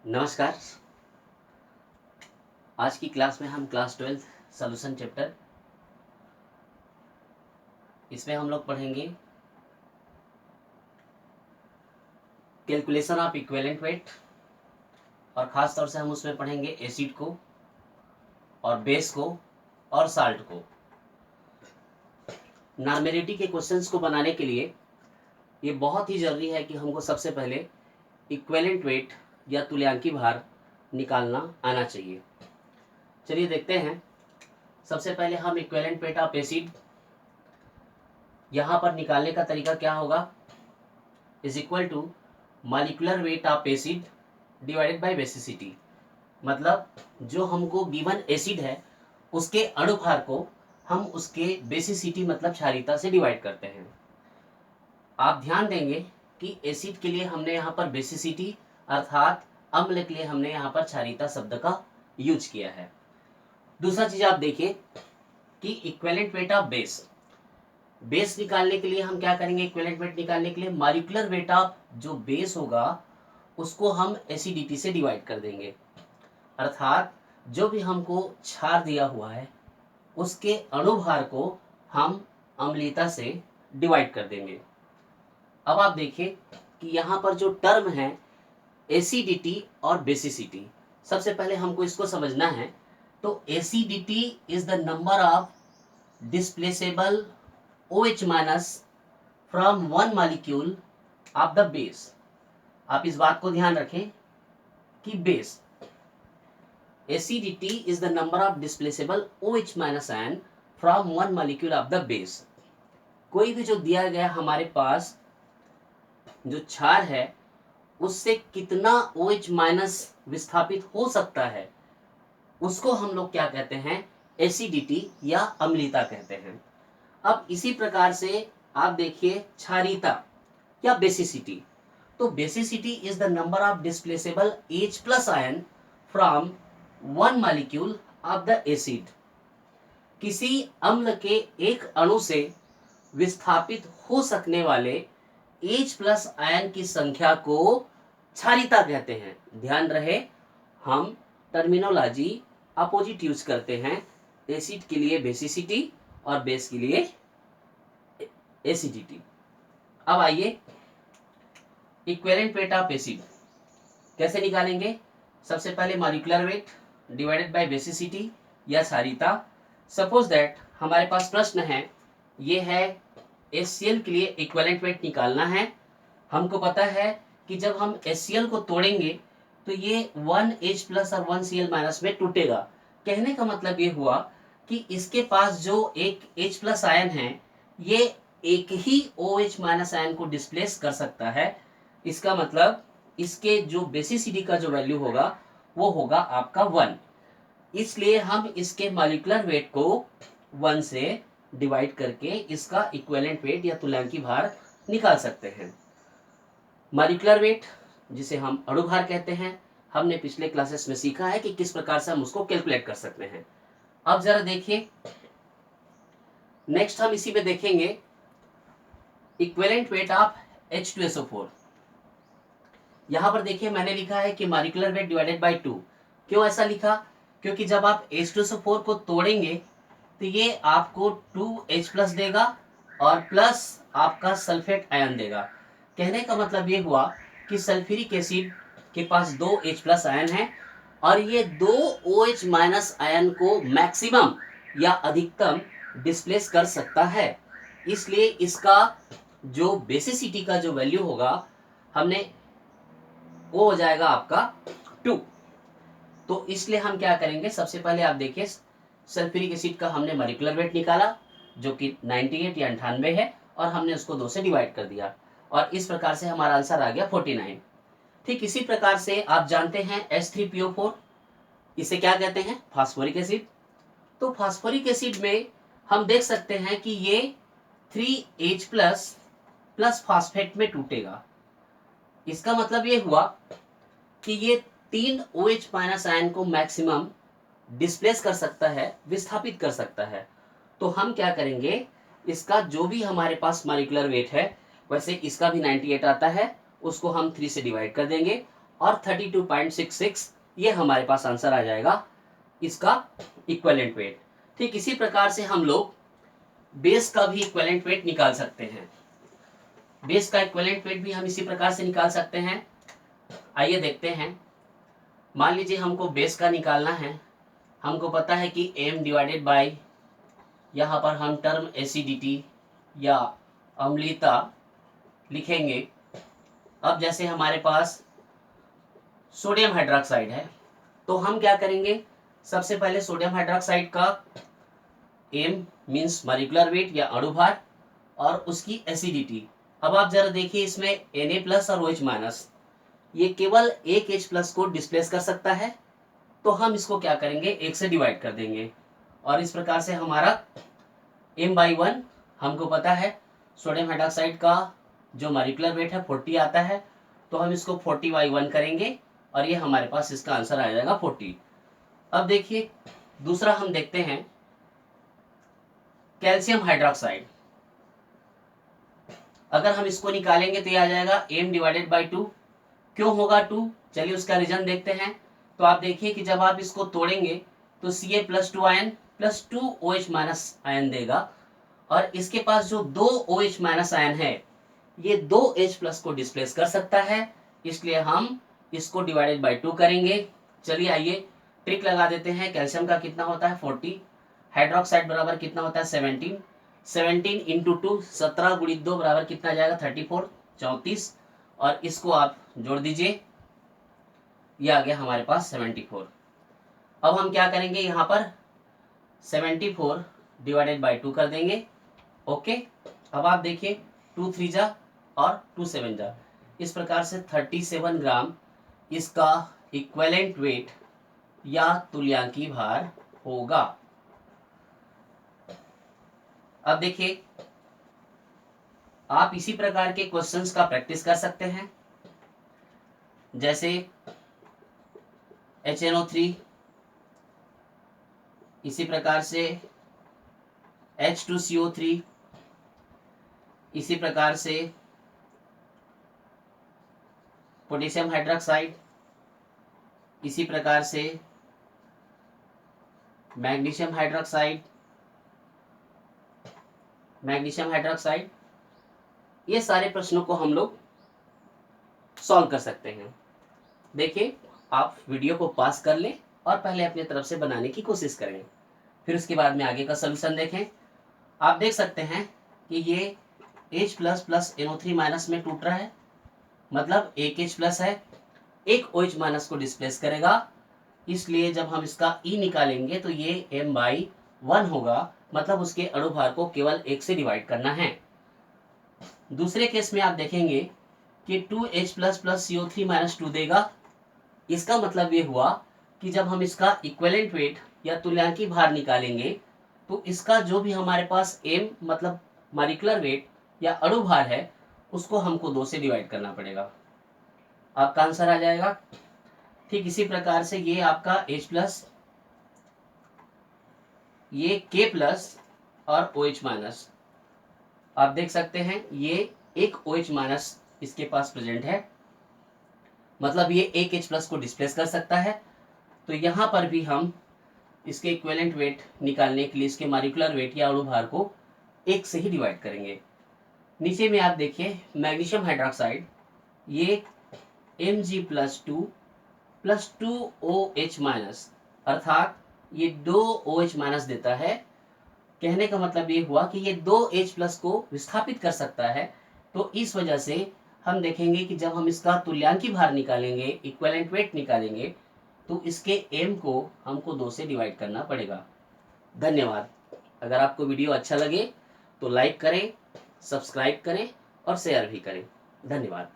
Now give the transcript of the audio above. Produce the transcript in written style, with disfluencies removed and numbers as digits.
नमस्कार। आज की क्लास में हम क्लास 12 सॉल्यूशन चैप्टर, इसमें हम लोग पढ़ेंगे कैलकुलेशन ऑफ इक्विवेलेंट वेट, और ख़ास तौर से हम उसमें पढ़ेंगे एसिड को और बेस को और साल्ट को। नॉर्मेलिटी के क्वेश्चंस को बनाने के लिए ये बहुत ही ज़रूरी है कि हमको सबसे पहले इक्विवेलेंट वेट या तुल्यांकी भार निकालना आना चाहिए। चलिए देखते हैं। सबसे पहले हम इक्विवेलेंट वेट ऑफ एसिड यहाँ पर निकालने का तरीका क्या होगा, is equal to molecular weight of acid divided by basicity. मतलब जो हमको गिवन एसिड है उसके अणुभार को हम उसके बेसिसिटी मतलब क्षारीयता से डिवाइड करते हैं। आप ध्यान देंगे कि एसिड के लिए हमने यहाँ पर बेसिसिटी अर्थात अम्ल के लिए हमने यहाँ पर क्षारीयता शब्द का यूज किया है। दूसरा चीज आप देखिए कि इक्विवेलेंट वेट ऑफ बेस निकालने के लिए हम क्या करेंगे, इक्विवेलेंट वेट निकालने के लिए मॉलिक्यूलर वेट ऑफ जो बेस होगा उसको हम एसिडिटी से डिवाइड कर देंगे। अर्थात जो भी हमको क्षार दिया हुआ है उसके अणुभार को हम अम्लीयता से डिवाइड कर देंगे। अब आप देखिए कि यहाँ पर जो टर्म है एसिडिटी और बेसिसिटी, सबसे पहले हमको इसको समझना है। तो acidity is the number of displaceable OH minus from one molecule of the base. आप इस बात को ध्यान रखें कि base acidity is the number of displaceable OH minus ion from one molecule of the base। कोई भी जो दिया गया हमारे पास जो क्षार है उससे कितना OH माइनस विस्थापित हो सकता है उसको हम लोग क्या कहते हैं, एसिडिटी या अम्लीयता कहते हैं। अब इसी प्रकार से आप देखिए क्षारीयता या बेसिसिटी। तो basicity is the number of displaceable H plus ion from one molecule of the acid. किसी अम्ल के एक अणु से विस्थापित हो सकने वाले H प्लस आयन की संख्या को क्षारीयता कहते हैं। ध्यान रहे हम टर्मिनोलॉजी अपोजिट यूज करते हैं, एसिड के लिए बेसिसिटी और बेस के लिए एसिडिटी। अब आइए इक्विवेलेंट वेट ऑफ एसिड कैसे निकालेंगे। सबसे पहले molecular weight divided by basicity या क्षारीयता। सपोज दैट हमारे पास प्रश्न है, ये है HCl के लिए इक्विवेलेंट वेट निकालना है। हमको पता है कि जब हम HCl को तोड़ेंगे तो ये 1H प्लस और 1Cl माइनस में टूटेगा। कहने का मतलब ये हुआ कि इसके पास जो एक H प्लस आयन है ये एक ही OH माइनस आयन को डिस्प्लेस कर सकता है। इसका मतलब इसके जो बेसिसिटी का जो वैल्यू होगा वो होगा आपका 1। इसलिए हम इसके मॉलिक्यूलर वेट को 1 से डिवाइड करके इसका इक्विवेलेंट वेट या तुल्यांकी भार निकाल सकते हैं। मॉलिक्यूलर वेट जिसे हम अणुभार कहते हैं, हमने पिछले क्लासेस में सीखा है कि किस प्रकार से हम उसको कैलकुलेट कर सकते हैं। अब जरा देखिए, नेक्स्ट हम इसी में देखेंगे इक्विवेलेंट वेट ऑफ H2SO4। यहां पर देखिए मैंने लिखा है कि मॉलिक्यूलर वेट डिवाइडेड बाय 2। क्यों ऐसा लिखा, क्योंकि जब आप H2SO4 को तोड़ेंगे तो ये आपको 2H प्लस देगा और प्लस आपका सल्फेट आयन देगा। कहने का मतलब ये हुआ कि सल्फ्यूरिक एसिड के पास 2H प्लस आयन है और ये 2OH माइनस आयन को मैक्सिमम या अधिकतम डिस्प्लेस कर सकता है। इसलिए इसका जो बेसिसिटी का जो वैल्यू होगा हमने वो हो जाएगा आपका 2। तो इसलिए हम क्या करेंगे, सबसे पहले आप देखिए सल्फ्यूरिक एसिड का हमने मॉलिक्यूलर वेट निकाला जो कि 98 या 98 है और हमने उसको 2 से डिवाइड कर दिया और इस प्रकार से हमारा आंसर आ गया 49। ठीक इसी प्रकार से आप जानते हैं H3PO4, इसे क्या कहते हैं, फास्फोरिक एसिड। तो फास्फोरिक एसिड में हम देख सकते हैं कि ये 3H प्लस प्लस फास्फेट में टूटेगा। इसका मतलब ये हुआ कि ये 3 OH माइनस आयन को मैक्सिमम डिस्प्लेस कर सकता है, विस्थापित कर सकता है। तो हम क्या करेंगे, इसका जो भी हमारे पास मॉलिक्यूलर वेट है, वैसे इसका भी 98 आता है, उसको हम 3 से डिवाइड कर देंगे और 32.66 ये हमारे पास आंसर आ जाएगा इसका इक्विवेलेंट वेट। ठीक इसी प्रकार से हम लोग बेस का भी इक्विवेलेंट वेट निकाल सकते हैं। बेस का इक्विवेलेंट वेट भी हम इसी प्रकार से निकाल सकते हैं। आइए देखते हैं। मान लीजिए हमको बेस का निकालना है, हमको पता है कि m डिवाइडेड बाय, यहाँ पर हम टर्म एसिडिटी या अम्लीयता लिखेंगे। अब जैसे हमारे पास सोडियम हाइड्रोक्साइड है, तो हम क्या करेंगे, सबसे पहले सोडियम हाइड्रोक्साइड का m मीन्स मॉलिक्यूलर वेट या अणुभार और उसकी एसिडिटी। अब आप जरा देखिए इसमें Na+ और OH-, ये केवल एक H+ को डिस्प्लेस कर सकता है, तो हम इसको क्या करेंगे, 1 से डिवाइड कर देंगे और इस प्रकार से हमारा m/1 हमको पता है सोडियम हाइड्रोक्साइड का जो मॉलिक्यूलर वेट है 40 आता है, तो हम इसको 40/1 करेंगे और ये हमारे पास इसका आंसर आ जाएगा 40। अब देखिए दूसरा हम देखते हैं कैल्शियम हाइड्रोक्साइड। अगर हम इसको निकालेंगे तो ये आ जाएगा m डिवाइडेड बाई 2। क्यों होगा 2, चलिए उसका रीजन देखते हैं। तो आप देखिए कि जब आप इसको तोड़ेंगे तो Ca+2 ion plus 2 OH- ion देगा और इसके पास जो 2 OH- आयन है ये 2 H+ को डिस्प्लेस कर सकता है, इसलिए हम इसको डिवाइडेड बाई 2 करेंगे। चलिए आइए ट्रिक लगा देते हैं। कैल्शियम का कितना होता है 40, हाइड्रोक्साइड बराबर कितना होता है 17, 17 इंटू 2 17 गुणित 2 बराबर कितना जाएगा 34, 34 और इसको आप जोड़ दीजिए, ये आ गया हमारे पास 74। अब हम क्या करेंगे, यहाँ पर 74 डिवाइडेड बाई 2 कर देंगे। ओके, अब आप देखिए 2 3 जा और 2 7 जा, इस प्रकार से 37 ग्राम इसका इक्विवेलेंट वेट या तुल्यांकी भार होगा। अब देखिए आप इसी प्रकार के क्वेश्चंस का प्रैक्टिस कर सकते हैं, जैसे HNO3, इसी प्रकार से H2CO3, इसी प्रकार से पोटेशियम हाइड्रोक्साइड, इसी प्रकार से मैग्नीशियम हाइड्रोक्साइड, ये सारे प्रश्नों को हम लोग सॉल्व कर सकते हैं। देखिए आप वीडियो को पास कर लें और पहले अपने तरफ से बनाने की कोशिश करें, फिर उसके बाद में आगे का सलूशन देखें। आप देख सकते हैं कि ये H+ प्लस NO3- में टूट रहा है, मतलब एक H+ है, एक OH- को डिस्प्लेस करेगा, इसलिए जब हम इसका E निकालेंगे तो ये m/1 होगा, मतलब उसके अणुभार को केवल 1 से डिवाइड करना है। दूसरे केस में आप देखेंगे कि 2H+ प्लस CO3- 2 देगा, इसका मतलब ये हुआ कि जब हम इसका इक्विवेलेंट वेट या तुल्यांकी भार निकालेंगे तो इसका जो भी हमारे पास m मतलब मॉलिक्यूलर वेट या अणु भार है उसको हमको 2 से डिवाइड करना पड़ेगा, आपका आंसर आ जाएगा। ठीक इसी प्रकार से ये आपका H+, ये K+ और OH-, आप देख सकते हैं ये एक OH- इसके पास प्रेजेंट है, मतलब ये एक H+ को डिस्प्लेस कर सकता है, तो यहाँ पर भी हम इसके इक्विवेलेंट वेट निकालने के लिए इसके मॉलिक्यूलर वेट या अणु भार को 1 से ही डिवाइड करेंगे। नीचे में आप देखिए मैग्नीशियम हाइड्रोक्साइड, ये Mg+2 प्लस 2 OH-, अर्थात ये 2 OH- देता है। कहने का मतलब ये हुआ कि ये 2 H+ को विस्थापित कर सकता है, तो इस वजह से हम देखेंगे कि जब हम इसका तुल्यांकी भार निकालेंगे, इक्विवेलेंट वेट निकालेंगे, तो इसके m को हमको 2 से डिवाइड करना पड़ेगा। धन्यवाद। अगर आपको वीडियो अच्छा लगे तो लाइक करें, सब्सक्राइब करें और शेयर भी करें। धन्यवाद।